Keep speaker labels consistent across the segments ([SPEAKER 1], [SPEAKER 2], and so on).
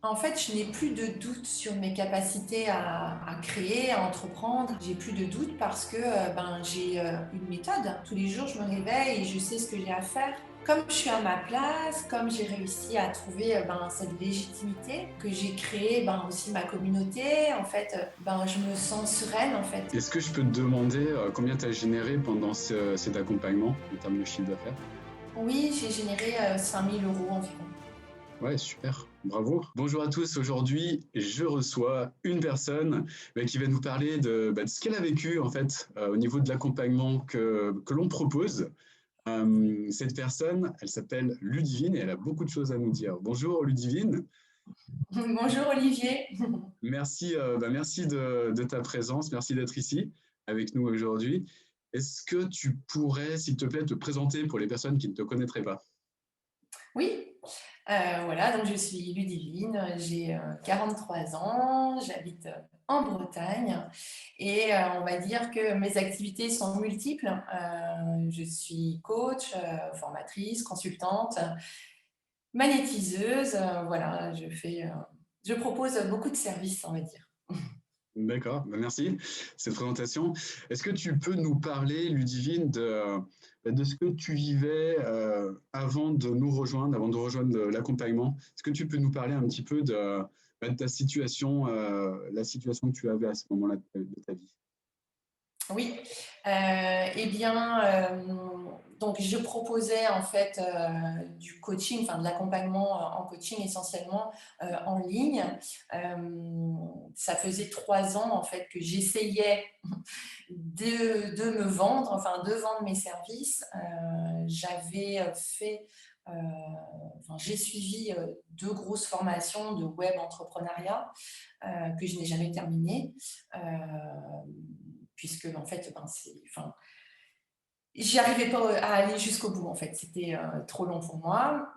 [SPEAKER 1] En fait, je n'ai plus de doute sur mes capacités à créer, à entreprendre. J'ai plus de doute parce que j'ai une méthode. Tous les jours, je me réveille et je sais ce que j'ai à faire. Comme je suis à ma place, comme j'ai réussi à trouver cette légitimité, que j'ai créé aussi ma communauté, en fait, je me sens sereine en fait.
[SPEAKER 2] Est-ce que je peux te demander combien tu as généré pendant cet accompagnement en termes de chiffre d'affaires?
[SPEAKER 1] Oui, j'ai généré 5 000 € environ.
[SPEAKER 2] Ouais, super, bravo. Bonjour à tous, aujourd'hui je reçois une personne qui va nous parler de ce qu'elle a vécu en fait au niveau de l'accompagnement que l'on propose. Cette personne, elle s'appelle Ludivine et elle a beaucoup de choses à nous dire. Bonjour Ludivine,
[SPEAKER 1] Bonjour Olivier.
[SPEAKER 2] merci de ta présence, merci d'être ici avec nous aujourd'hui. Est-ce que tu pourrais, s'il te plaît, te présenter pour les personnes qui ne te connaîtraient pas?
[SPEAKER 1] Oui, voilà, donc je suis Ludivine, j'ai 43 ans, j'habite en Bretagne et on va dire que mes activités sont multiples. Je suis coach, formatrice, consultante, magnétiseuse, voilà, je propose beaucoup de services, on va dire.
[SPEAKER 2] D'accord, merci cette présentation. Est-ce que tu peux nous parler, Ludivine, de ce que tu vivais avant de nous rejoindre, avant de rejoindre l'accompagnement? Est-ce que tu peux nous parler un petit peu de ta situation, la situation que tu avais à ce moment-là de ta vie?
[SPEAKER 1] Oui, eh bien, donc je proposais en fait, du coaching, enfin de l'accompagnement, en coaching essentiellement, en ligne. Ça faisait 3 ans en fait que j'essayais de me vendre, enfin de vendre mes services. J'avais, fait, heu, j'ai suivi, 2 grosses formations de web entrepreneuriat, que je n'ai jamais terminées. Puisque en fait, j'y arrivais pas à aller jusqu'au bout en fait, c'était trop long pour moi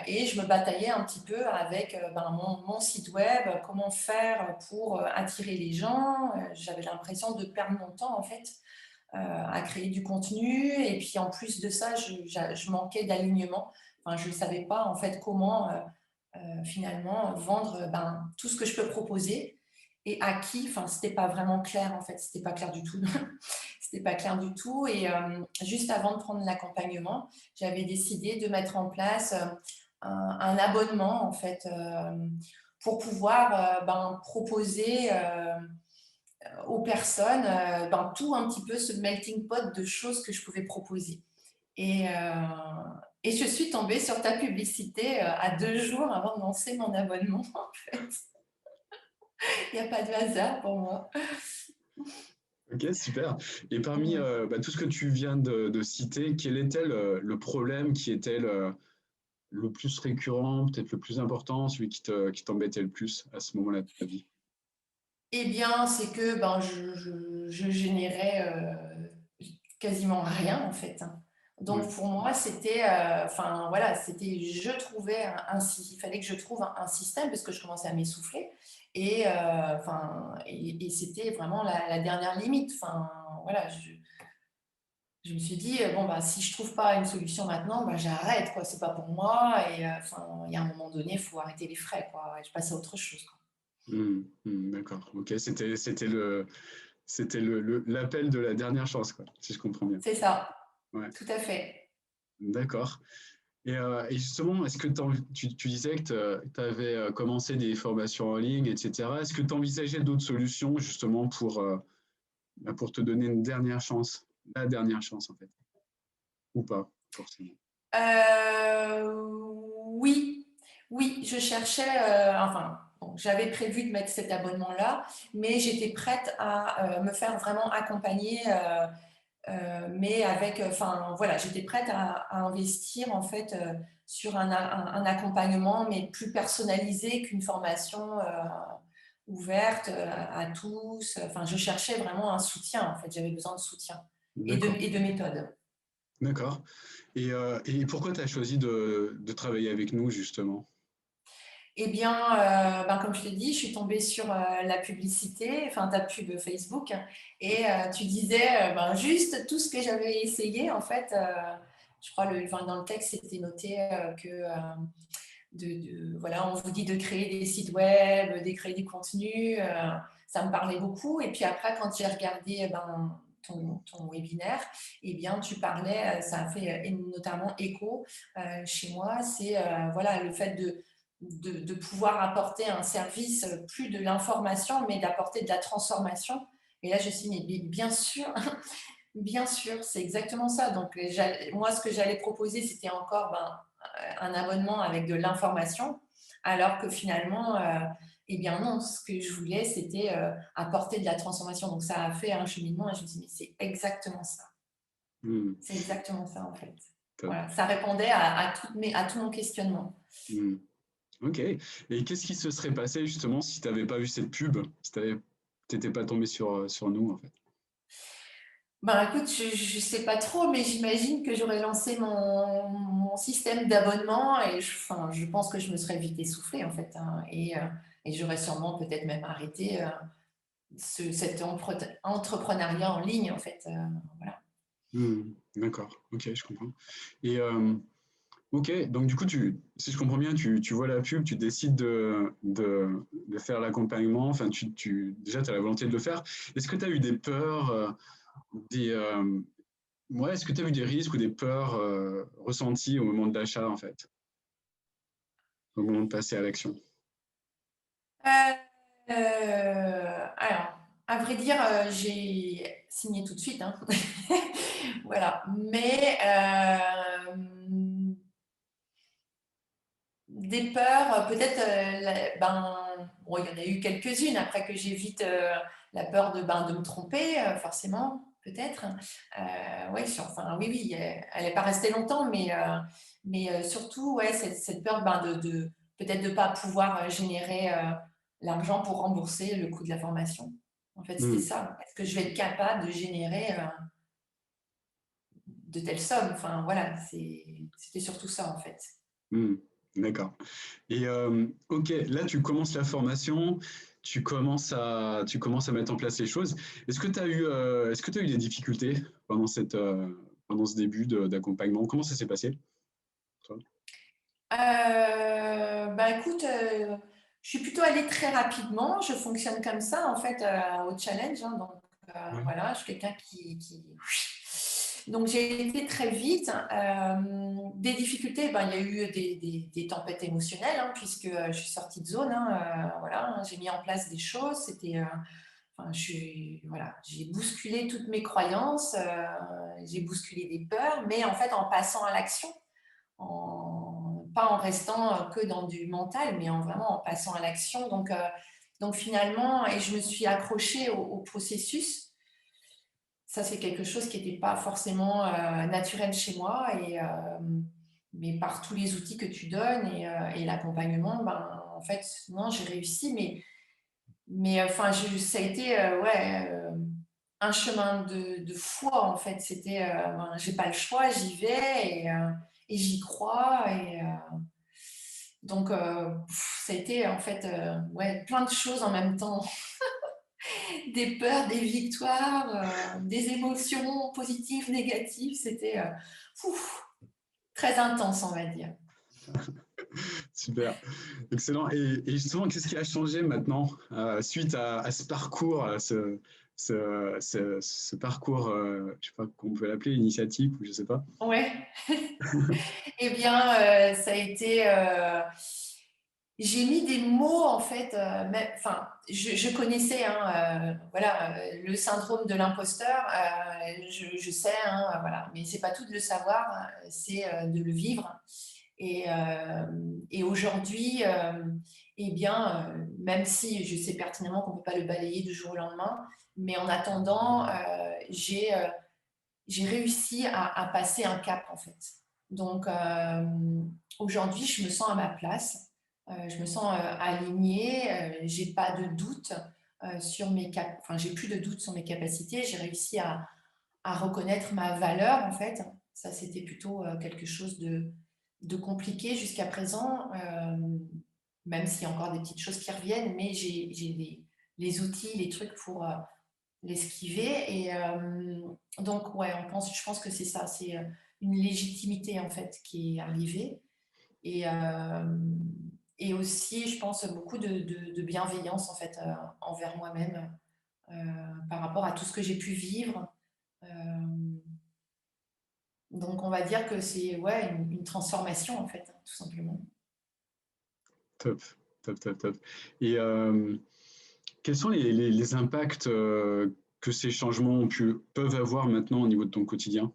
[SPEAKER 1] et je me bataillais un petit peu avec mon site web, comment faire pour attirer les gens. J'avais l'impression de perdre mon temps en fait à créer du contenu et puis en plus de ça, je manquais d'alignement. Enfin, je ne savais pas en fait comment finalement vendre tout ce que je peux proposer et à qui. Enfin, c'était pas vraiment clair en fait, c'était pas clair du tout. C'était pas clair du tout et juste avant de prendre l'accompagnement, j'avais décidé de mettre en place, un abonnement en fait, pour pouvoir, proposer, aux personnes, tout un petit peu ce melting pot de choses que je pouvais proposer et je suis tombée sur ta publicité, à 2 jours avant de lancer mon abonnement en fait. Il y a pas de hasard pour moi.
[SPEAKER 2] Ok, super. Et parmi
[SPEAKER 1] Mmh.
[SPEAKER 2] tout ce que tu viens de citer, quel était le problème qui était le plus récurrent, peut-être le plus important, celui qui t'embêtait le plus à ce moment-là de ta vie?
[SPEAKER 1] Eh bien, c'est que, je générais, quasiment rien en fait, hein.
[SPEAKER 2] Ouais.
[SPEAKER 1] Donc pour moi, c'était, c'était je trouvais il fallait que je trouve un système parce que je commençais à m'essouffler et c'était vraiment la dernière limite. Enfin, voilà, je me suis dit: «Bon, bah, si je trouve pas une solution maintenant, bah, j'arrête quoi, c'est pas pour moi» et il y a un moment donné, il faut arrêter les frais quoi et je passe à autre chose, quoi.
[SPEAKER 2] D'accord. Ok, l'appel de la dernière chance, quoi, si je comprends bien.
[SPEAKER 1] C'est ça,
[SPEAKER 2] Ouais,
[SPEAKER 1] tout à fait.
[SPEAKER 2] d'accord. Et justement, est-ce que tu disais que tu avais commencé des formations en ligne, etc. Est-ce que tu envisageais d'autres solutions justement pour te donner une dernière chance, la dernière chance en fait, ou pas forcément?
[SPEAKER 1] Oui, oui, je cherchais, bon, j'avais prévu de mettre cet abonnement-là, mais j'étais prête à, me faire vraiment accompagner, mais avec, voilà, j'étais prête à investir en fait, sur un accompagnement, mais plus personnalisé qu'une formation, ouverte, à tous. Enfin, je cherchais vraiment un soutien en fait, j'avais besoin de soutien
[SPEAKER 2] D'accord,
[SPEAKER 1] et de méthode.
[SPEAKER 2] d'accord. Et pourquoi tu as choisi de travailler avec nous justement?
[SPEAKER 1] Eh bien, comme je t'ai dit, je suis tombée sur, la publicité, enfin ta pub Facebook et tu disais, juste tout ce que j'avais essayé en fait, je crois dans le texte, c'était noté, que, voilà, on vous dit de créer des sites web, de créer des contenus, ça me parlait beaucoup. Et puis après, quand j'ai regardé ton webinaire, eh bien, tu parlais, ça a fait notamment écho chez moi, c'est voilà, le fait de pouvoir apporter un service, plus de l'information, mais d'apporter de la transformation. Et là, je me suis dit, mais bien sûr, bien sûr, c'est exactement ça. Donc, moi, ce que j'allais proposer, c'était encore un abonnement avec de l'information, alors que finalement, eh bien non, ce que je voulais, c'était apporter de la transformation. Donc, ça a fait un cheminement et je me suis dit, mais c'est exactement ça.
[SPEAKER 2] Hmm.
[SPEAKER 1] C'est exactement ça, en fait.
[SPEAKER 2] Top.
[SPEAKER 1] Voilà, ça répondait à tout mon questionnement.
[SPEAKER 2] Hmm. Ok. Et qu'est-ce qui se serait passé justement si tu n'avais pas vu cette pub, si tu n'étais pas tombé sur nous en fait?
[SPEAKER 1] Ben, écoute, je sais pas trop, mais j'imagine que j'aurais lancé mon système d'abonnement et enfin, je pense que je me serais vite essoufflée en fait, hein, et j'aurais sûrement peut-être même arrêté cet entrepreneuriat en ligne en fait. Voilà.
[SPEAKER 2] Hmm. D'accord. Ok, je comprends. Et ok, donc du coup, si je comprends bien, tu vois la pub, tu décides de faire l'accompagnement. Enfin, déjà, tu as la volonté de le faire. Est-ce que tu as eu des peurs, des, ouais, est-ce que tu as eu des risques ou des peurs ressenties au moment de l'achat en fait, au moment de passer à l'action?
[SPEAKER 1] Alors, à vrai dire, j'ai signé tout de suite, hein. Voilà. Mais des peurs, peut-être, bon, il y en a eu quelques-unes après que j'évite la peur de me tromper, forcément, peut-être. Ouais, enfin, oui, oui, elle n'est pas restée longtemps, mais surtout, ouais, cette peur peut-être de ne pas pouvoir générer l'argent pour rembourser le coût de la formation. En fait, c'était
[SPEAKER 2] Hmm.
[SPEAKER 1] ça. Est-ce que je vais être capable de générer de telles sommes? Enfin, voilà, c'était surtout ça, en fait.
[SPEAKER 2] Hmm. D'accord. Et ok, là tu commences la formation, tu commences à mettre en place les choses. Est-ce que tu as eu des difficultés pendant ce début d'accompagnement? Comment ça s'est passé, toi?
[SPEAKER 1] Écoute, je suis plutôt allée très rapidement. Je fonctionne comme ça, en fait, au challenge, hein, donc
[SPEAKER 2] Ouais.
[SPEAKER 1] voilà, je suis quelqu'un qui donc j'ai été très vite. Des difficultés, il y a eu des tempêtes émotionnelles, hein, puisque, je suis sortie de zone, hein, voilà, hein, j'ai mis en place des choses. Enfin, voilà, j'ai bousculé toutes mes croyances, j'ai bousculé des peurs, mais en fait, en passant à l'action, pas en restant que dans du mental, mais vraiment en passant à l'action. Donc finalement, et je me suis accrochée au processus. Ça, c'est quelque chose qui n'était pas forcément naturel chez moi. Mais par tous les outils que tu donnes et l'accompagnement, en fait, non, j'ai réussi. Mais enfin, ça a été ouais, un chemin de foi, en fait. C'était, j'ai pas le choix, j'y vais et j'y crois. Donc, ça a été en fait ouais, plein de choses en même temps. Des peurs, des victoires, des émotions positives, négatives. C'était très intense, on va dire.
[SPEAKER 2] Super, excellent. Et justement, qu'est-ce qui a changé maintenant suite à ce parcours, à ce parcours, je sais pas comment on peut l'appeler, initiatique ou je sais pas.
[SPEAKER 1] Ouais. Eh bien, ça a été. J'ai mis des mots en fait. Enfin, je connaissais, hein, voilà, le syndrome de l'imposteur. Je sais, hein, voilà, mais c'est pas tout de le savoir, hein, c'est de le vivre. Et aujourd'hui, eh bien, même si je sais pertinemment qu'on ne peut pas le balayer du jour au lendemain, mais en attendant, j'ai réussi à passer un cap en fait. Donc aujourd'hui, je me sens à ma place, je me sens alignée, j'ai pas de doute sur enfin j'ai plus de doute sur mes capacités, j'ai réussi à reconnaître ma valeur en fait. Ça, c'était plutôt quelque chose de compliqué jusqu'à présent, même s'il y a encore des petites choses qui reviennent, mais j'ai les outils, les trucs pour l'esquiver. Et donc, ouais, je pense que c'est ça, c'est une légitimité en fait qui est arrivée. et, et aussi, je pense, beaucoup de bienveillance en fait envers moi-même par rapport à tout ce que j'ai pu vivre. Euh, donc, on va dire que c'est ouais, une transformation en fait, tout simplement.
[SPEAKER 2] Top, top, top, top. Et quels sont les impacts que ces changements peuvent avoir maintenant au niveau de ton quotidien?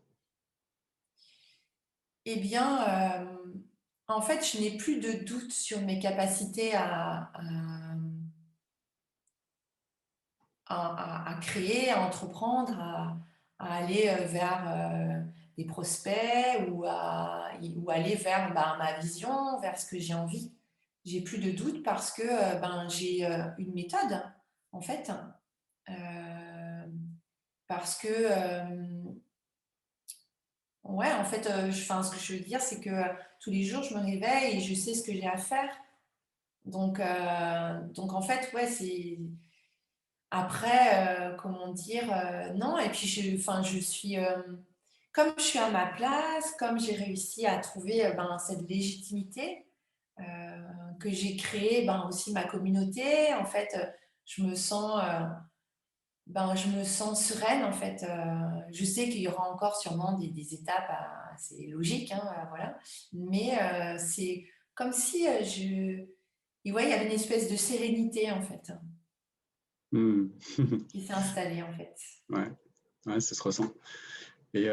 [SPEAKER 1] Eh bien, en fait, je n'ai plus de doute sur mes capacités à créer, à entreprendre, à aller vers des prospects ou aller vers ma vision, vers ce que j'ai envie. J'ai plus de doute parce que j'ai une méthode, en fait. Euh, parce que, ouais, en fait, ce que je veux dire, c'est que tous les jours, je me réveille et je sais ce que j'ai à faire. Donc en fait, ouais, c'est. Après, comment dire, non, et puis je suis, comme je suis à ma place, comme j'ai réussi à trouver cette légitimité, euh, que j'ai créé aussi ma communauté, en fait, je me sens, je me sens sereine, en fait. Je sais qu'il y aura encore sûrement des étapes, c'est logique, hein, voilà, mais c'est comme si et ouais, il y avait une espèce de sérénité, en fait,
[SPEAKER 2] Hmm.
[SPEAKER 1] qui s'est installée, en fait.
[SPEAKER 2] Ouais, ouais, ça se ressent. Et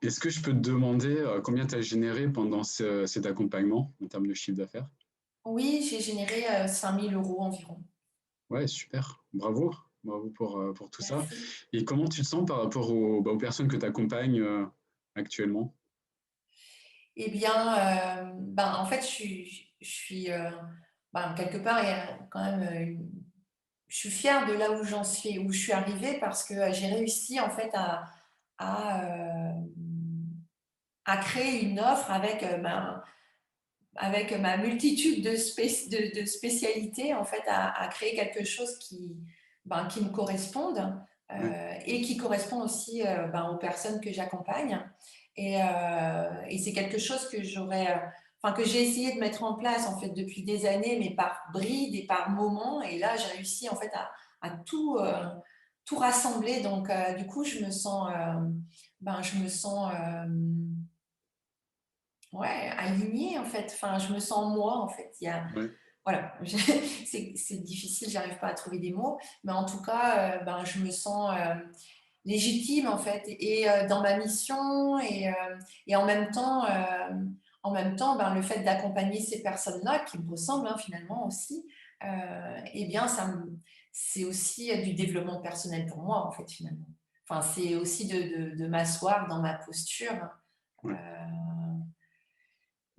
[SPEAKER 2] est-ce que je peux te demander combien tu as généré pendant cet accompagnement en termes de chiffre d'affaires?
[SPEAKER 1] Oui, j'ai généré 5 000 euros environ.
[SPEAKER 2] Ouais, super. Bravo. Bravo pour tout ça.
[SPEAKER 1] Merci.
[SPEAKER 2] Et comment tu te sens par rapport aux personnes que tu accompagnes actuellement?
[SPEAKER 1] Eh bien, en fait, je suis quelque part, il y a quand même je suis fière de là où j'en suis, où je suis arrivée parce que j'ai réussi en fait à, euh, à créer une offre avec ma multitude de spécialités, en fait, à créer quelque chose qui me corresponde
[SPEAKER 2] Ouais,
[SPEAKER 1] et qui correspond aussi aux personnes que j'accompagne. Et c'est quelque chose que j'ai essayé de mettre en place en fait depuis des années, mais par brides et par moments. Et là, j'ai réussi en fait à tout rassembler. Donc, du coup, je me sens ouais, alignée en fait. Enfin, je me sens moi en fait.
[SPEAKER 2] ouais.
[SPEAKER 1] Voilà, c'est difficile, j'arrive pas à trouver des mots, mais en tout cas, je me sens légitime en fait, et dans ma mission, et en même temps, le fait d'accompagner ces personnes-là qui me ressemblent hein, finalement aussi, eh bien, c'est aussi du développement personnel pour moi en fait finalement. Enfin, c'est aussi de m'asseoir dans ma posture.
[SPEAKER 2] Ouais.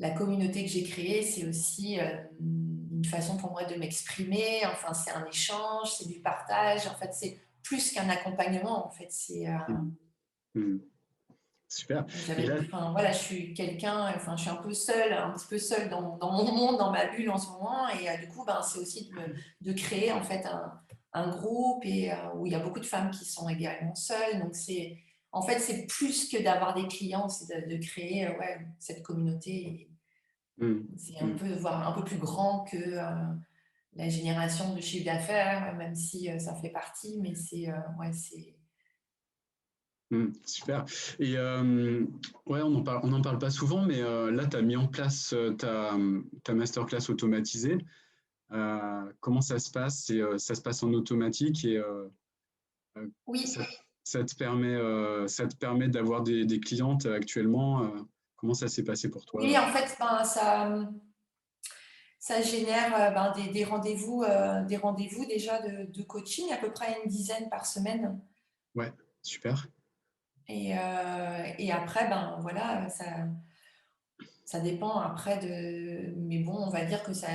[SPEAKER 1] La communauté que j'ai créée, c'est aussi une façon pour moi de m'exprimer. Enfin, c'est un échange, c'est du partage. En fait, c'est plus qu'un accompagnement. En fait,
[SPEAKER 2] Mhm. Mhm. Super. Et là,
[SPEAKER 1] enfin, voilà, je suis quelqu'un. Enfin, je suis un peu seule, un petit peu seule dans mon monde, dans ma bulle en ce moment. Et du coup, c'est aussi de créer en fait un groupe et où il y a beaucoup de femmes qui sont également seules. Donc, en fait, c'est plus que d'avoir des clients, c'est de créer ouais, cette communauté.
[SPEAKER 2] mhm.
[SPEAKER 1] C'est un
[SPEAKER 2] Mhm.
[SPEAKER 1] peu voir un peu plus grand que la génération de chiffre d'affaires, même si ça fait partie, mais c'est ouais, c'est.
[SPEAKER 2] Super. Et ouais, on en parle pas souvent, mais là, tu as mis en place ta masterclass automatisée. Comment ça se passe? Ça se passe en automatique et euh, ça,
[SPEAKER 1] Oui,
[SPEAKER 2] ça te permet d'avoir des clientes actuellement. Comment ça s'est passé pour toi?
[SPEAKER 1] oui, en fait, ça génère des rendez-vous déjà de coaching, à peu près une dizaine par semaine.
[SPEAKER 2] Ouais, super.
[SPEAKER 1] Et après, voilà, ça dépend après de. Mais bon, on va dire que ça,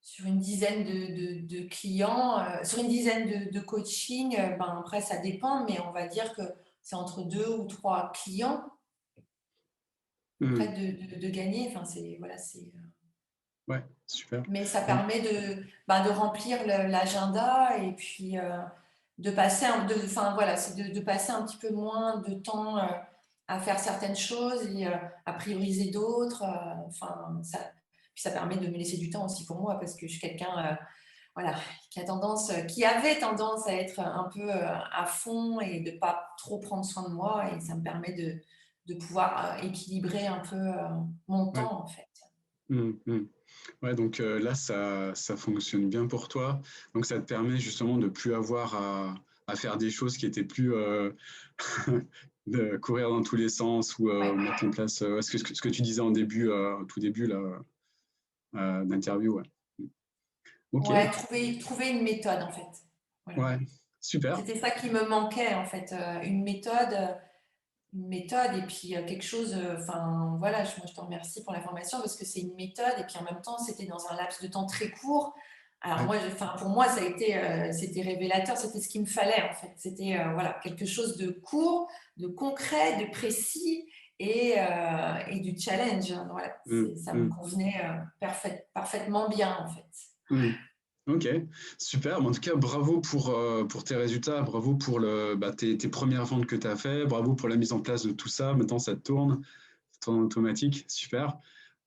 [SPEAKER 1] sur une dizaine de clients, sur une dizaine de coaching, après, ça dépend, mais on va dire que c'est entre deux ou trois clients, à peu près
[SPEAKER 2] Mhm.
[SPEAKER 1] de gagner. Enfin, voilà,
[SPEAKER 2] Ouais, super.
[SPEAKER 1] mais ça
[SPEAKER 2] Et-
[SPEAKER 1] permet de remplir l'agenda et puis de passer enfin, voilà, c'est de passer un petit peu moins de temps. à faire certaines choses et à prioriser d'autres. Enfin, puis ça permet de me laisser du temps aussi pour moi parce que je suis quelqu'un voilà, qui avait tendance à être un peu à fond et de pas trop prendre soin de moi. Et ça me permet de pouvoir équilibrer un peu mon
[SPEAKER 2] Ouais.
[SPEAKER 1] temps, en fait.
[SPEAKER 2] Mmh, mmh. Ouais, donc là, ça fonctionne bien pour toi. Donc ça te permet justement de plus avoir à faire des choses qui étaient plus de courir dans tous les sens ou
[SPEAKER 1] Ouais,
[SPEAKER 2] mettre en place ce que tu disais en début, au tout début là, d'interview. Ouais. Ok,
[SPEAKER 1] ouais, trouver une méthode, en fait. Voilà.
[SPEAKER 2] ouais, super.
[SPEAKER 1] C'était ça qui me manquait, en fait, une méthode et puis quelque chose, enfin voilà, moi je te remercie pour l'information parce que c'est une méthode et puis en même temps c'était dans un laps de temps très court. Alors
[SPEAKER 2] Ouais.
[SPEAKER 1] moi, enfin, pour moi ça a été, c'était révélateur, c'était ce qu'il me fallait en fait. C'était voilà, quelque chose de court, de concret, de précis et du challenge, hein. Voilà,
[SPEAKER 2] Mmh,
[SPEAKER 1] ça me
[SPEAKER 2] mmh,
[SPEAKER 1] convenait parfaitement bien en fait.
[SPEAKER 2] mmh. Ok, super. En tout cas, bravo pour tes résultats, bravo pour tes premières ventes que tu as fait, bravo pour la mise en place de tout ça. Maintenant, ça tourne en automatique, super.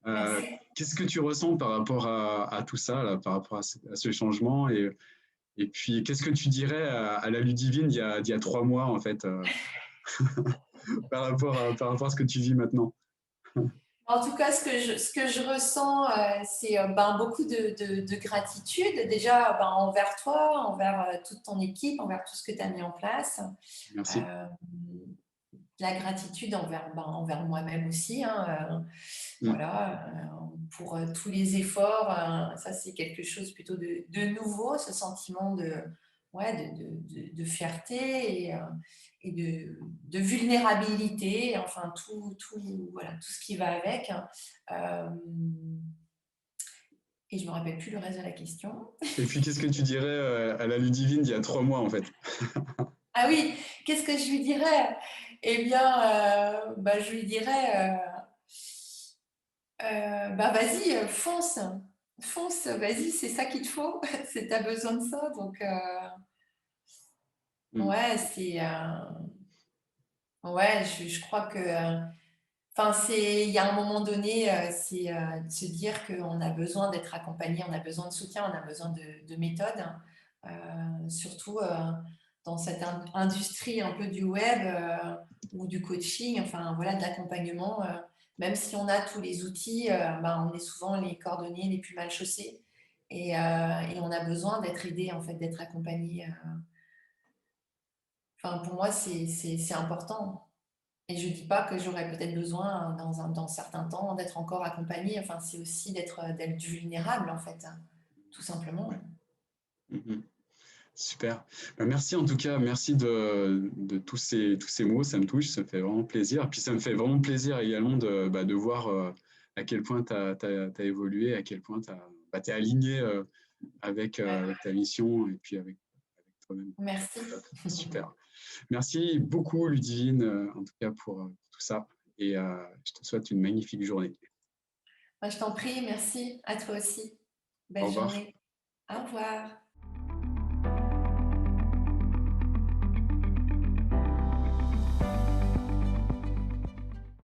[SPEAKER 2] Euh,
[SPEAKER 1] Merci.
[SPEAKER 2] Qu'est-ce que tu ressens par rapport à tout ça, là, par rapport à ce changement et puis, qu'est-ce que tu dirais à la Ludivine il y a 3 mois, en fait, par rapport à ce que tu vis maintenant?
[SPEAKER 1] En tout cas, ce que je ressens, c'est ben, beaucoup de gratitude, déjà ben, envers toi, envers toute ton équipe, envers tout ce que tu as mis en place.
[SPEAKER 2] Merci.
[SPEAKER 1] Euh, la gratitude envers, ben, envers moi-même aussi, hein,
[SPEAKER 2] Mm,
[SPEAKER 1] voilà, pour tous les efforts. Ça, c'est quelque chose plutôt de nouveau, ce sentiment ouais, de fierté et de vulnérabilité, enfin voilà, tout ce qui va avec, hein. Euh, et je ne me rappelle plus le reste de la question.
[SPEAKER 2] et puis, qu'est-ce que tu dirais à la Ludivine il y a 3 mois, en fait?
[SPEAKER 1] Ah oui, qu'est-ce que je lui dirais? Eh bien, bah, je lui dirais, bah vas-y, fonce, fonce, vas-y, c'est ça qu'il te faut, tu as besoin de ça. Donc,
[SPEAKER 2] Mm,
[SPEAKER 1] ouais, ouais, je crois que, enfin, il y a un moment donné, c'est de se dire qu'on a besoin d'être accompagné, on a besoin de soutien, on a besoin de méthodes, surtout dans cette industrie un peu du web ou du coaching, enfin voilà, de l'accompagnement. Même si on a tous les outils, ben, on est souvent les cordonniers les plus mal chaussés et on a besoin d'être aidé, en fait, d'être accompagné. Enfin, pour moi, c'est important. Et je ne dis pas que j'aurais peut-être besoin dans certains temps d'être encore accompagnée. Enfin, c'est aussi d'être vulnérable, en fait, hein, tout simplement.
[SPEAKER 2] ouais. Mhm. Super. Bah, merci en tout cas, merci de tous ces mots, ça me touche, ça me fait vraiment plaisir. Puis ça me fait vraiment plaisir également de voir à quel point tu as évolué, à quel point tu es aligné avec ta mission et puis avec toi-même.
[SPEAKER 1] Merci.
[SPEAKER 2] Top. Super. Merci beaucoup Ludivine, en tout cas pour tout ça. Et je te souhaite une magnifique journée.
[SPEAKER 1] Moi, je t'en prie, merci à toi aussi.
[SPEAKER 2] Au
[SPEAKER 1] Belle
[SPEAKER 2] revoir.
[SPEAKER 1] journée. Au revoir.